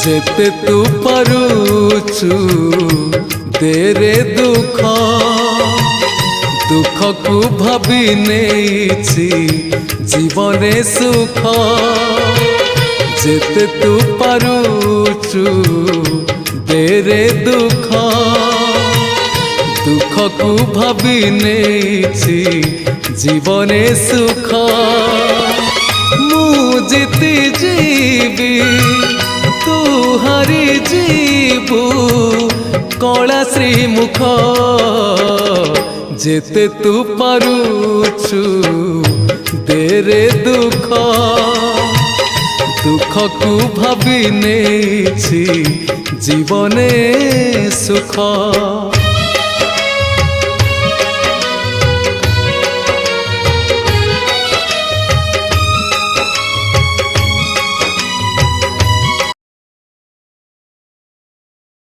जेते तू पारुचु तेरे दुख दुख को भाभी नेछि जीवने सुख जेते तू पारुचु तेरे दुख दुख को भाभी नेछि जीवने सुख मु जीती जीवी तू हारी जीवु कला श्रीमुख जेते तू पारुचु तेरे दुख दुख को भाभी नेछि जीवने सुख।